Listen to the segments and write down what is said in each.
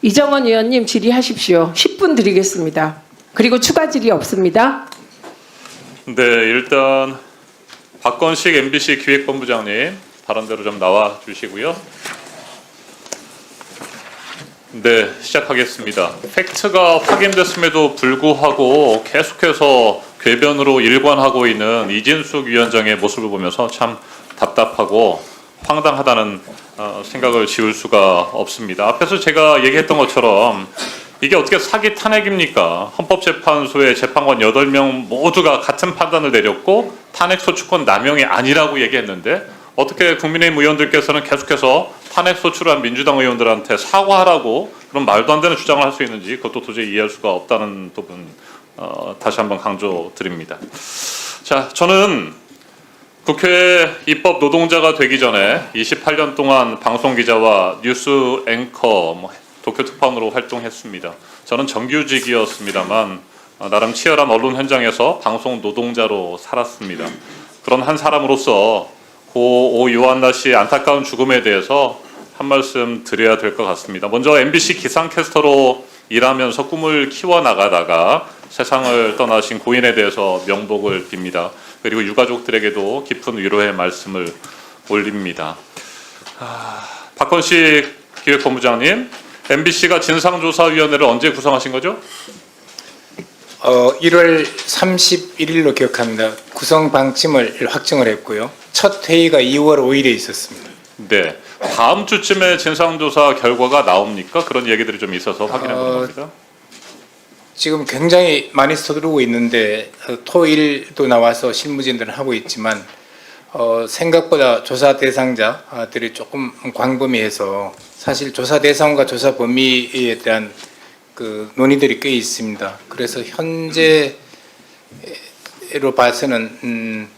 이정원 의원님 질의하십시오. 10분 드리겠습니다. 그리고 추가 질의 없습니다. 네, 일단 박건식 MBC 기획본부장님 발언대로 좀 나와 주시고요. 네, 시작하겠습니다. 팩트가 확인됐음에도 불구하고 계속해서 궤변으로 일관하고 있는 이진숙 위원장의 모습을 보면서 참 답답하고 황당하다는 생각을 지울 수가 없습니다. 앞에서 제가 얘기했던 것처럼 이게 어떻게 사기 탄핵입니까? 헌법재판소의 재판관 8명 모두가 같은 판단을 내렸고 탄핵소추권 남용이 아니라고 얘기했는데 어떻게 국민의힘 의원들께서는 계속해서 탄핵소추를 한 민주당 의원들한테 사과하라고 그런 말도 안 되는 주장을 할 수 있는지 그것도 도저히 이해할 수가 없다는 부분 다시 한번 강조드립니다. 자, 저는 국회 입법 노동자가 되기 전에 28년 동안 방송기자와 뉴스 앵커, 도쿄 특파원으로 활동했습니다. 저는 정규직이었습니다만 나름 치열한 언론 현장에서 방송 노동자로 살았습니다. 그런 한 사람으로서 고 요한나 씨의 안타까운 죽음에 대해서 한 말씀 드려야 될 것 같습니다. 먼저 MBC 기상캐스터로 일하면서 꿈을 키워나가다가 세상을 떠나신 고인에 대해서 명복을 빕니다. 그리고 유가족들에게도 깊은 위로의 말씀을 올립니다. 박건식 기획본부장님, MBC가 진상조사위원회를 언제 구성하신 거죠? 1월 31일로 기억합니다. 구성 방침을 확정을 했고요. 첫 회의가 2월 5일에 있었습니다. 네, 다음 주쯤에 진상조사 결과가 나옵니까? 그런 얘기들이 좀 있어서 확인해 보는 겁니다. 지금 굉장히 많이 서두르고 있는데 토일도 나와서 실무진들은 하고 있지만 생각보다 조사 대상자들이 조금 광범위해서 사실 조사 대상과 조사 범위에 대한 그 논의들이 꽤 있습니다. 그래서 현재로 봐서는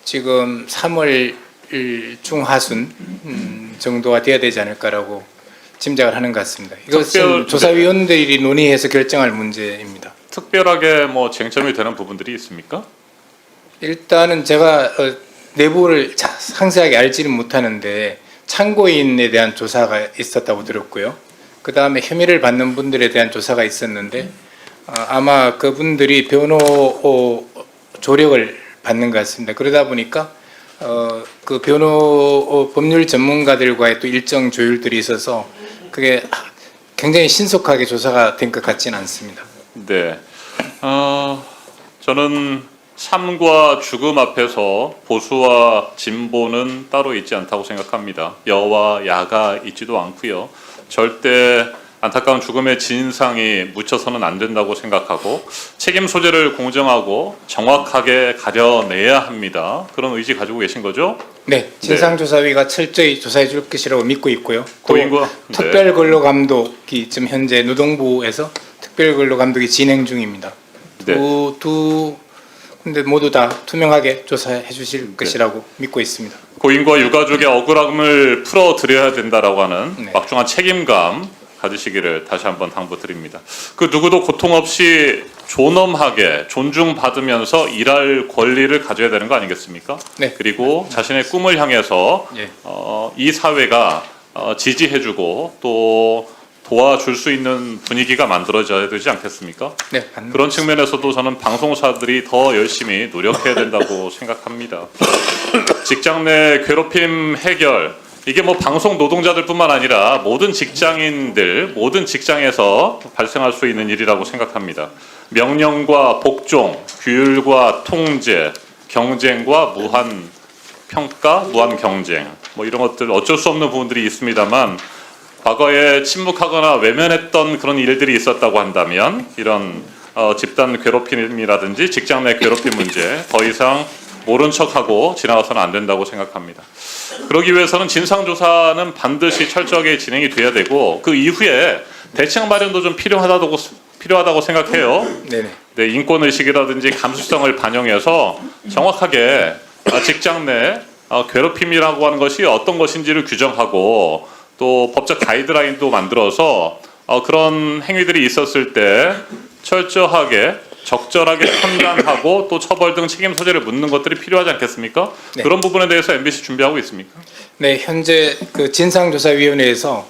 지금 3월 중하순 정도가 돼야 되지 않을까라고 짐작을 하는 것 같습니다. 이것은 조사위원들이 논의해서 결정할 문제입니다. 특별하게 뭐 쟁점이 되는 부분들이 있습니까? 일단은 제가 내부를 상세하게 알지는 못하는데 참고인에 대한 조사가 있었다고 들었고요. 그 다음에 혐의를 받는 분들에 대한 조사가 있었는데 아마 그분들이 변호 조력을 받는 것 같습니다. 그러다 보니까 그 변호 법률 전문가들과의 또 일정 조율들이 있어서 그게 굉장히 신속하게 조사가 된 것 같지는 않습니다. 네, 저는 삶과 죽음 앞에서 보수와 진보는 따로 있지 않다고 생각합니다. 여와 야가 있지도 않고요. 절대 안타까운 죽음의 진상이 묻혀서는 안 된다고 생각하고 책임 소재를 공정하고 정확하게 가려내야 합니다. 그런 의지 가지고 계신 거죠? 네, 진상조사위가 철저히 조사해 줄 것이라고 믿고 있고요. 고인과 특별근로감독이 지금 현재 노동부에서 특별근로감독이 진행 중입니다. 근데 모두 다 투명하게 조사해 주실 것이라고 믿고 있습니다. 고인과 유가족의 억울함을 풀어드려야 된다라고 하는 막중한 책임감 가지시기를 다시 한번 당부드립니다. 그 누구도 고통 없이 존엄하게 존중받으면서 일할 권리를 가져야 되는 거 아니겠습니까? 네. 그리고 자신의 꿈을 향해서 예. 이 사회가 지지해주고 또 도와줄 수 있는 분위기가 만들어져야 되지 않겠습니까? 네, 그런 측면에서도 저는 방송사들이 더 열심히 노력해야 된다고 생각합니다. 직장 내 괴롭힘 해결, 이게 뭐 방송 노동자들뿐만 아니라 모든 직장인들, 모든 직장에서 발생할 수 있는 일이라고 생각합니다. 명령과 복종, 규율과 통제, 경쟁과 무한 평가, 무한 경쟁, 뭐 이런 것들 어쩔 수 없는 부분들이 있습니다만 과거에 침묵하거나 외면했던 그런 일들이 있었다고 한다면 이런 집단 괴롭힘이라든지 직장 내 괴롭힘 문제 더 이상 모른 척하고 지나가서는 안 된다고 생각합니다. 그러기 위해서는 진상조사는 반드시 철저하게 진행이 돼야 되고 그 이후에 대책 마련도 좀 필요하다고 생각해요. 네네. 네, 인권의식이라든지 감수성을 반영해서 정확하게 직장 내 괴롭힘이라고 하는 것이 어떤 것인지를 규정하고 또 법적 가이드라인도 만들어서 그런 행위들이 있었을 때 철저하게 적절하게 판단하고 또 처벌 등 책임 소재를 묻는 것들이 필요하지 않겠습니까? 네. 그런 부분에 대해서 MBC 준비하고 있습니까? 네, 현재 그 진상조사위원회에서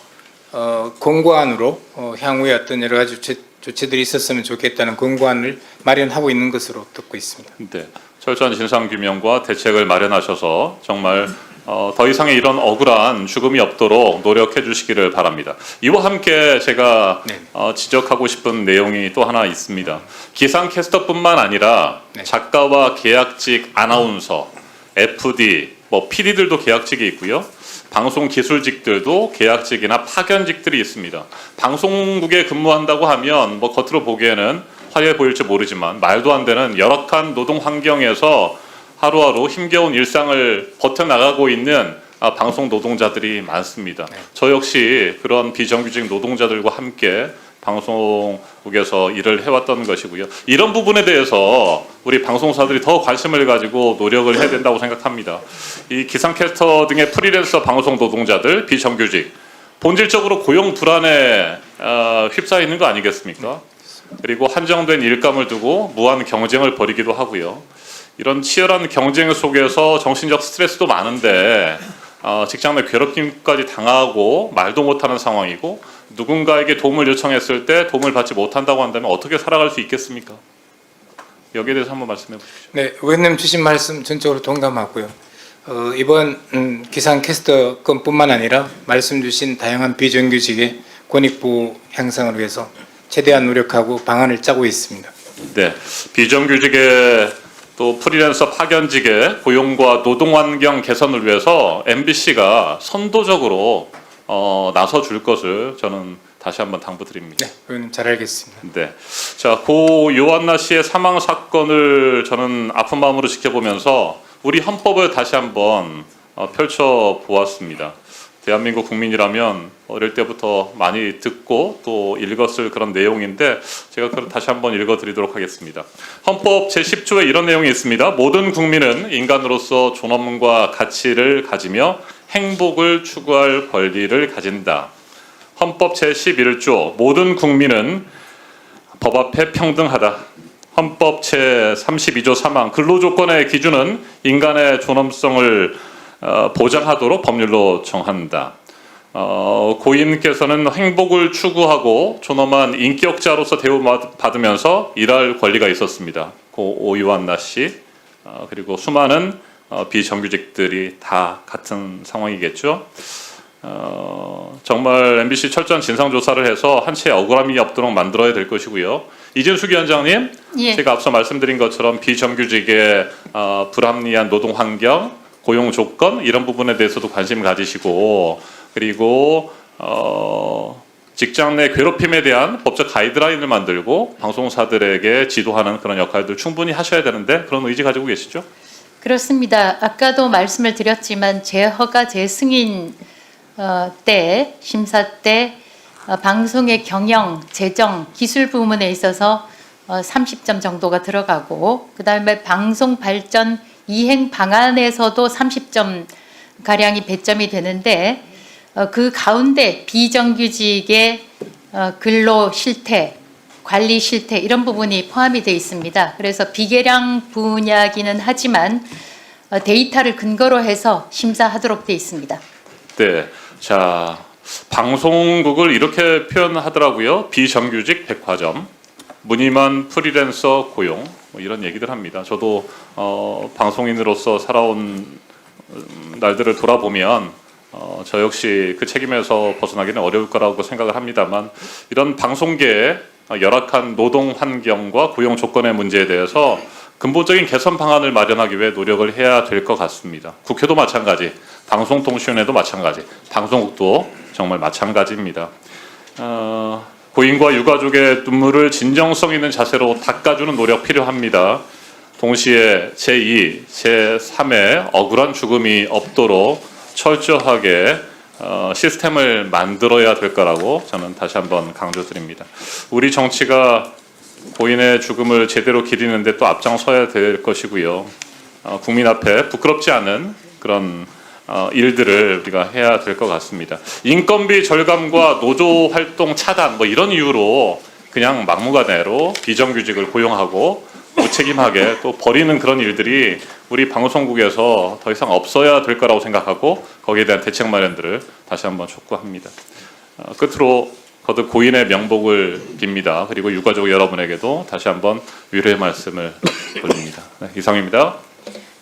공고안으로 향후에 어떤 여러 가지 조치들이 있었으면 좋겠다는 공고안을 마련하고 있는 것으로 듣고 있습니다. 네, 철저한 진상 규명과 대책을 마련하셔서 정말 더 이상의 이런 억울한 죽음이 없도록 노력해 주시기를 바랍니다. 이와 함께 제가 네. 지적하고 싶은 내용이 또 하나 있습니다. 기상캐스터뿐만 아니라 네. 작가와 계약직 아나운서, FD, 뭐 PD들도 계약직이 있고요. 방송 기술직들도 계약직이나 파견직들이 있습니다. 방송국에 근무한다고 하면 뭐 겉으로 보기에는 화려해 보일지 모르지만 말도 안 되는 열악한 노동 환경에서 하루하루 힘겨운 일상을 버텨나가고 있는 방송 노동자들이 많습니다. 저 역시 그런 비정규직 노동자들과 함께 방송국에서 일을 해왔던 것이고요. 이런 부분에 대해서 우리 방송사들이 더 관심을 가지고 노력을 해야 된다고 생각합니다. 이 기상캐스터 등의 프리랜서 방송 노동자들, 비정규직, 본질적으로 고용 불안에 휩싸여 있는 거 아니겠습니까? 그리고 한정된 일감을 두고 무한 경쟁을 벌이기도 하고요. 이런 치열한 경쟁 속에서 정신적 스트레스도 많은데 직장 내 괴롭힘까지 당하고 말도 못하는 상황이고 누군가에게 도움을 요청했을 때 도움을 받지 못한다고 한다면 어떻게 살아갈 수 있겠습니까? 여기에 대해서 한번 말씀해 보십시오. 네, 의원님 주신 말씀 전적으로 동감하고요. 이번 기상캐스터 건뿐만 아니라 말씀 주신 다양한 비정규직의 권익부 향상을 위해서 최대한 노력하고 방안을 짜고 있습니다. 네, 비정규직의 또 프리랜서 파견직의 고용과 노동환경 개선을 위해서 MBC가 선도적으로 나서줄 것을 저는 다시 한번 당부드립니다. 네, 의원님 잘 알겠습니다. 네, 자, 고 요한나 씨의 사망 사건을 저는 아픈 마음으로 지켜보면서 우리 헌법을 다시 한번 펼쳐 보았습니다. 대한민국 국민이라면 어릴 때부터 많이 듣고 또 읽었을 그런 내용인데 제가 그걸 다시 한번 읽어드리도록 하겠습니다. 헌법 제10조에 이런 내용이 있습니다. 모든 국민은 인간으로서 존엄과 가치를 가지며 행복을 추구할 권리를 가진다. 헌법 제11조 모든 국민은 법 앞에 평등하다. 헌법 제32조 3항 근로조건의 기준은 인간의 존엄성을 보장하도록 법률로 정한다. 고인께서는 행복을 추구하고 존엄한 인격자로서 대우받으면서 일할 권리가 있었습니다. 고 오유한나 씨 그리고 수많은 비정규직들이 다 같은 상황이겠죠. 정말 MBC 철저한 진상조사를 해서 한 채 억울함이 없도록 만들어야 될 것이고요. 이진숙 위원장님, 예. 제가 앞서 말씀드린 것처럼 비정규직의 불합리한 노동 환경, 고용 조건 이런 부분에 대해서도 관심 가지시고 그리고 직장 내 괴롭힘에 대한 법적 가이드라인을 만들고 방송사들에게 지도하는 그런 역할들 충분히 하셔야 되는데 그런 의지 가지고 계시죠? 그렇습니다. 아까도 말씀을 드렸지만 제허가 재승인 때 심사 때 방송의 경영, 재정, 기술 부문에 있어서 30점 정도가 들어가고 그다음에 방송 발전 이행 방안에서도 30점 가량이 배점이 되는데 그 가운데 비정규직의 근로 실태, 관리 실태 이런 부분이 포함이 되어 있습니다. 그래서 비계량 분야기는 하지만 데이터를 근거로 해서 심사하도록 되어 있습니다. 네, 자 방송국을 이렇게 표현하더라고요. 비정규직 백화점, 무늬만 프리랜서 고용 뭐 이런 얘기들 합니다. 저도 방송인으로서 살아온 날들을 돌아보면 저 역시 그 책임에서 벗어나기는 어려울 거라고 생각을 합니다만 이런 방송계의 열악한 노동 환경과 고용 조건의 문제에 대해서 근본적인 개선 방안을 마련하기 위해 노력을 해야 될 것 같습니다. 국회도 마찬가지, 방송통신위원회도 마찬가지, 방송국도 정말 마찬가지입니다. 고인과 유가족의 눈물을 진정성 있는 자세로 닦아주는 노력 필요합니다. 동시에 제2, 제3의 억울한 죽음이 없도록 철저하게 시스템을 만들어야 될 거라고 저는 다시 한번 강조드립니다. 우리 정치가 고인의 죽음을 제대로 기리는데 또 앞장서야 될 것이고요. 국민 앞에 부끄럽지 않은 그런 일들을 우리가 해야 될 것 같습니다. 인건비 절감과 노조 활동 차단 뭐 이런 이유로 그냥 막무가내로 비정규직을 고용하고 무책임하게 또 버리는 그런 일들이 우리 방송국에서 더 이상 없어야 될 거라고 생각하고 거기에 대한 대책 마련들을 다시 한번 촉구합니다. 끝으로 거듭 고인의 명복을 빕니다. 그리고 유가족 여러분에게도 다시 한번 위로의 말씀을 올립니다. 네, 이상입니다.